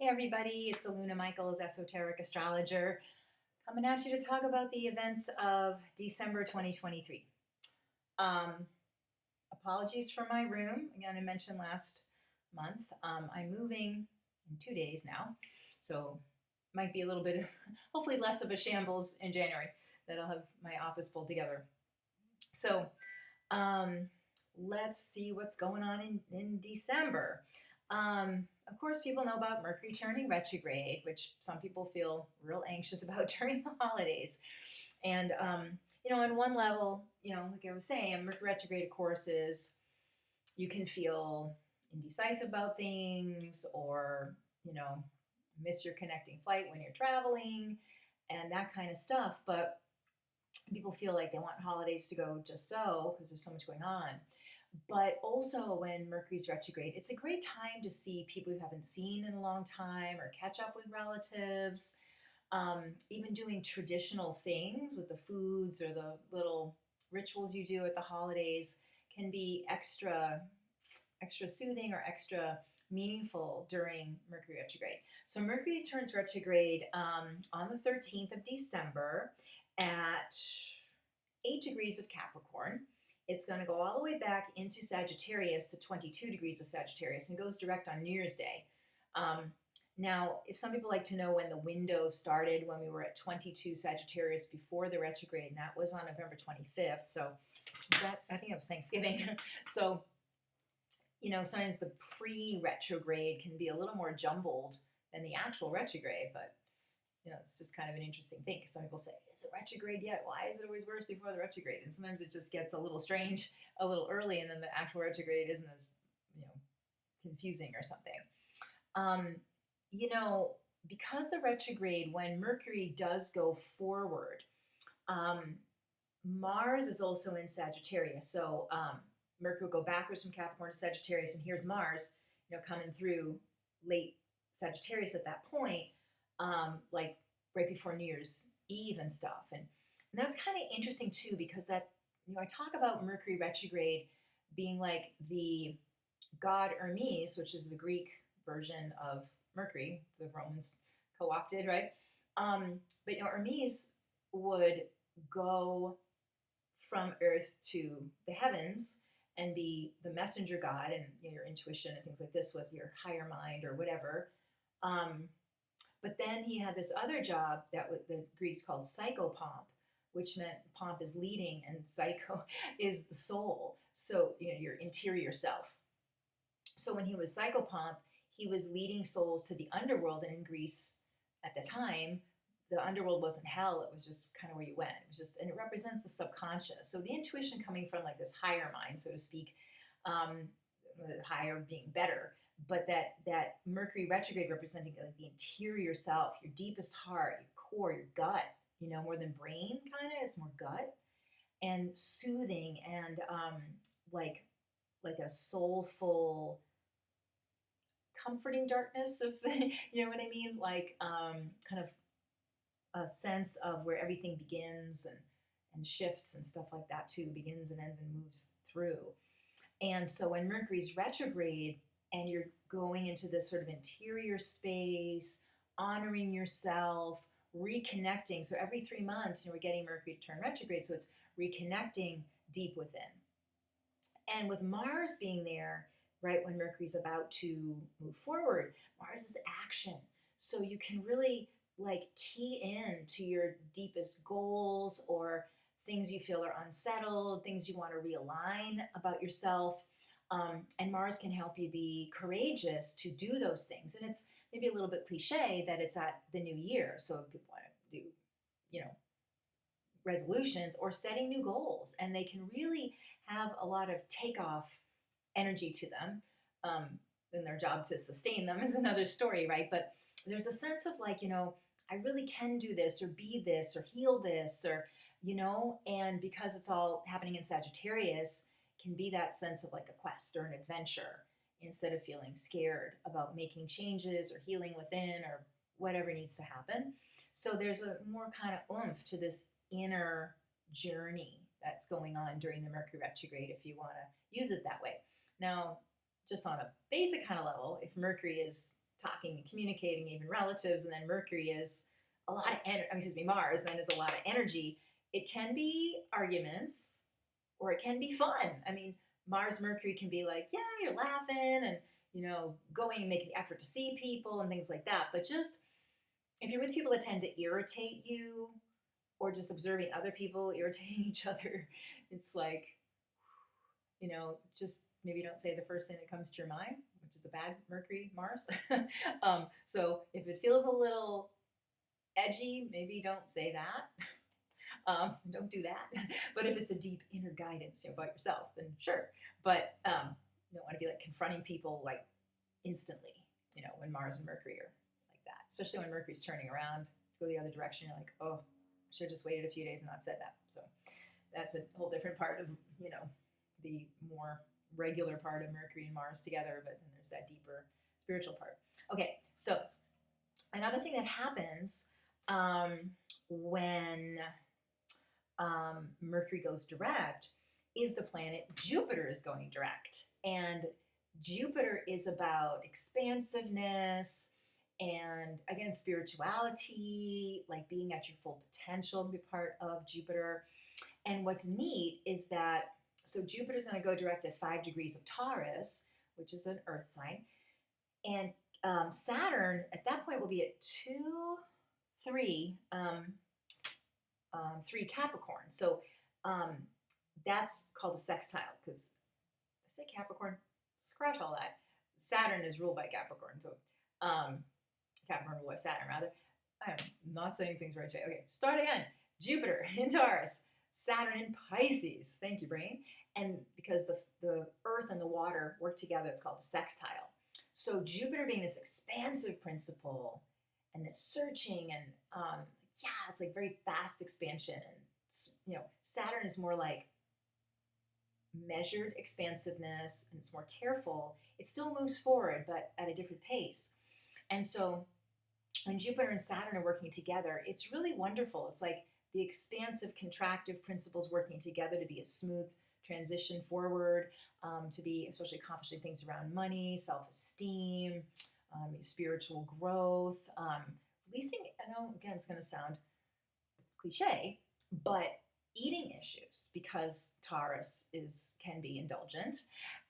everybody. It's Aluna Michaels, Esoteric Astrologer, coming at you to talk about the events of December 2023. Apologies for my room. Again, I mentioned last month. I'm moving in 2 days now, so might be a little bit, hopefully less of a shambles in January, that I'll have my office pulled together. So let's see what's going on in December. Of course, people know about Mercury turning retrograde, which some people feel real anxious about during the holidays. And, on one level, like I was saying, Mercury retrograde, of course, is you can feel indecisive about things or, miss your connecting flight when you're traveling and that kind of stuff. But people feel like they want holidays to go just so because there's so much going on. But also when Mercury's retrograde, it's a great time to see people you haven't seen in a long time or catch up with relatives. Even doing traditional things with the foods or the little rituals you do at the holidays can be extra soothing or extra meaningful during Mercury retrograde. So Mercury turns retrograde on the 13th of December at 8 degrees of Capricorn. It's going to go all the way back into Sagittarius to 22 degrees of Sagittarius and goes direct on New Year's Day. Now, if some people like to know when the window started, when we were at 22 Sagittarius before the retrograde, and that was on November 25th. So I think it was Thanksgiving. So, sometimes the pre-retrograde can be a little more jumbled than the actual retrograde, but it's just kind of an interesting thing because some people say, is it retrograde yet? Why is it always worse before the retrograde? And sometimes it just gets a little strange a little early, and then the actual retrograde isn't as, confusing or something. Because the retrograde, when Mercury does go forward, Mars is also in Sagittarius. So Mercury will go backwards from Capricorn to Sagittarius, and here's Mars, coming through late Sagittarius at that point. Like right before New Year's Eve and stuff. And that's kind of interesting too, because that, I talk about Mercury retrograde being like the god Hermes, which is the Greek version of Mercury, the Romans co-opted, right? But Hermes would go from Earth to the heavens and be the messenger god and your intuition and things like this with your higher mind or whatever. But then he had this other job that the Greeks called psychopomp, which meant pomp is leading and psycho is the soul. So, your interior self. So when he was psychopomp, he was leading souls to the underworld. And in Greece at the time, the underworld wasn't hell. It was just kind of where you went. It was just, and it represents the subconscious. So the intuition coming from like this higher mind, so to speak, higher being better. But that Mercury retrograde representing like the interior self, your deepest heart, your core, your gut, more than brain kind of, it's more gut and soothing and like a soulful, comforting darkness of, you know what I mean? Like kind of a sense of where everything begins and shifts and stuff like that too, begins and ends and moves through. And so when Mercury's retrograde, and you're going into this sort of interior space, honoring yourself, reconnecting. So every 3 months, we're getting Mercury turn retrograde, so it's reconnecting deep within. And with Mars being there, right, when Mercury's about to move forward, Mars is action. So you can really like key in to your deepest goals or things you feel are unsettled, things you want to realign about yourself. And Mars can help you be courageous to do those things. And it's maybe a little bit cliche that it's at the new year. So if people want to do, resolutions or setting new goals, and they can really have a lot of takeoff energy to them. Then their job to sustain them is another story, right? But there's a sense of like, I really can do this or be this or heal this or, and because it's all happening in Sagittarius, can be that sense of like a quest or an adventure instead of feeling scared about making changes or healing within or whatever needs to happen. So there's a more kind of oomph to this inner journey that's going on during the Mercury retrograde if you want to use it that way. Now, just on a basic kind of level, if Mercury is talking and communicating, even relatives, and then Mercury is a lot of Mars then is a lot of energy. It can be arguments or it can be fun. I mean, Mars Mercury can be like, yeah, you're laughing and going and making the effort to see people and things like that. But just if you're with people that tend to irritate you or just observing other people irritating each other, it's like, just maybe don't say the first thing that comes to your mind, which is a bad Mercury Mars. So if it feels a little edgy, maybe don't say that. Don't do that. But if it's a deep inner guidance about yourself, then sure. But you don't want to be like confronting people like instantly, when Mars and Mercury are like that. Especially when Mercury's turning around to go the other direction. You're like, oh, I should have just waited a few days and not said that. So that's a whole different part of, the more regular part of Mercury and Mars together, but then there's that deeper spiritual part. Okay, so another thing that happens when Mercury goes direct is the planet Jupiter is going direct. And Jupiter is about expansiveness and, again, spirituality, like being at your full potential to be part of Jupiter. And what's neat is that, so Jupiter's going to go direct at 5 degrees of Taurus, which is an earth sign. And Saturn, at that point, will be at 3 Capricorn. So that's called a sextile, because I say Capricorn, scratch all that. Saturn is ruled by Capricorn, so Capricorn ruled by Saturn, rather. I'm not saying things right today. Okay, start again. Jupiter in Taurus, Saturn in Pisces. Thank you, brain. And because the earth and the water work together, it's called a sextile. So Jupiter being this expansive principle and this searching and it's like very fast expansion. And Saturn is more like measured expansiveness, and it's more careful. It still moves forward, but at a different pace. And so when Jupiter and Saturn are working together, it's really wonderful. It's like the expansive contractive principles working together to be a smooth transition forward, to be especially accomplishing things around money, self-esteem, spiritual growth, releasing, I know, again, it's going to sound cliche, but eating issues, because Taurus can be indulgent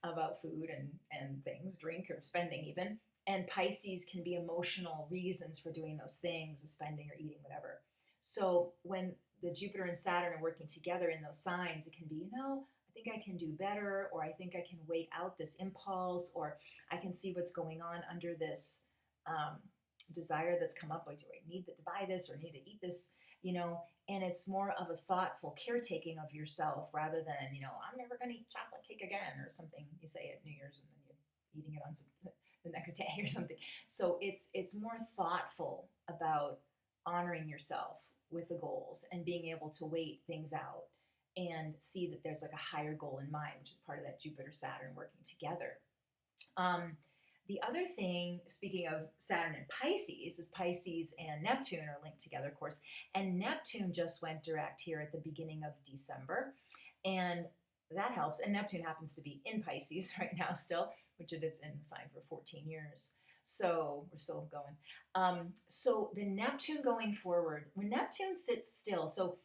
about food and things, drink or spending even, and Pisces can be emotional reasons for doing those things, spending or eating, whatever. So when the Jupiter and Saturn are working together in those signs, it can be, I think I can do better, or I think I can wait out this impulse, or I can see what's going on under this desire that's come up, like, do I need to buy this or need to eat this, and it's more of a thoughtful caretaking of yourself rather than, I'm never going to eat chocolate cake again, or something you say at New Year's and then you're eating it on the next day or something. So it's more thoughtful about honoring yourself with the goals and being able to wait things out and see that there's like a higher goal in mind, which is part of that Jupiter-Saturn working together. The other thing, speaking of Saturn and Pisces, is Pisces and Neptune are linked together, of course. And Neptune just went direct here at the beginning of December. And that helps. And Neptune happens to be in Pisces right now still, which it is in the sign for 14 years. So we're still going. So the Neptune going forward, when Neptune sits still, so,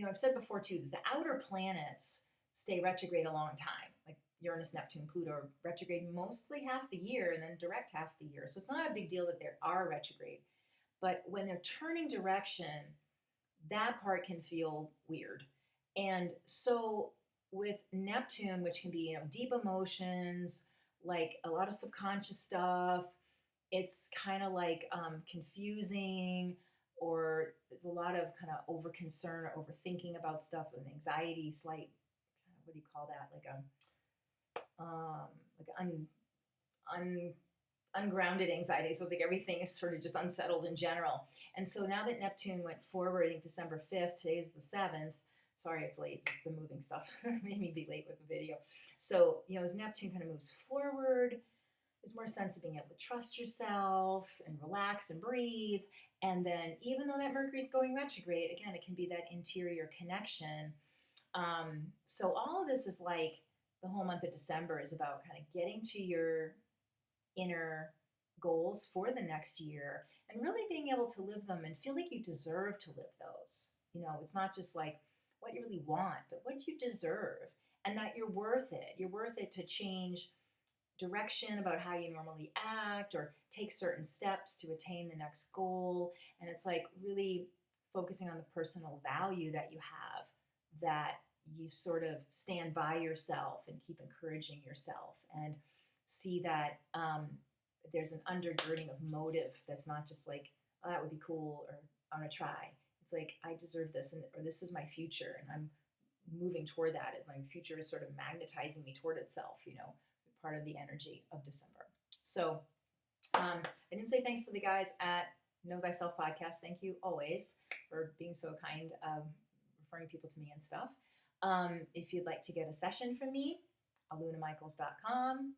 I've said before too, that the outer planets stay retrograde a long time. Like Uranus, Neptune, Pluto retrograde mostly half the year and then direct half the year. So it's not a big deal that they are retrograde. But when they're turning direction, that part can feel weird. And so with Neptune, which can be, deep emotions, like a lot of subconscious stuff, it's kind of like confusing, or there's a lot of kind of over concern or overthinking about stuff, and anxiety, slight, what do you call that? Ungrounded anxiety. It feels like everything is sort of just unsettled in general. And so now that Neptune went forward, I think December 5th, today's the 7th. Sorry, it's late, just the moving stuff made me be late with the video. So, as Neptune kind of moves forward, there's more sense of being able to trust yourself and relax and breathe. And then even though that Mercury's going retrograde, again, it can be that interior connection. So all of this is like the whole month of December is about kind of getting to your inner goals for the next year and really being able to live them and feel like you deserve to live those. It's not just like what you really want, but what you deserve, and that you're worth it. You're worth it to change direction about how you normally act or take certain steps to attain the next goal. And it's like really focusing on the personal value that you have, that you sort of stand by yourself and keep encouraging yourself and see that there's an undergirding of motive that's not just like, oh, that would be cool, or I want to try. It's like, I deserve this, or this is my future, and I'm moving toward that. As my future is sort of magnetizing me toward itself, part of the energy of December. So I didn't say thanks to the guys at Know Thyself Podcast. Thank you always for being so kind, referring people to me and stuff. If you'd like to get a session from me, alunamichaels.com,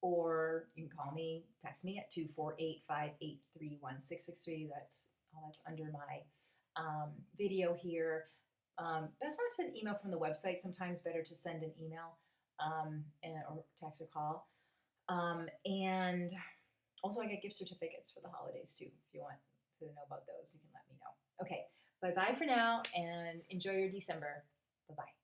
or you can call me, text me at 248-583-1663. That's under my video here. Best not to email from the website. Sometimes better to send an email or text or call. And also I get gift certificates for the holidays too. If you want to know about those, you can let me know. Okay, bye-bye for now, and enjoy your December. Bye-bye.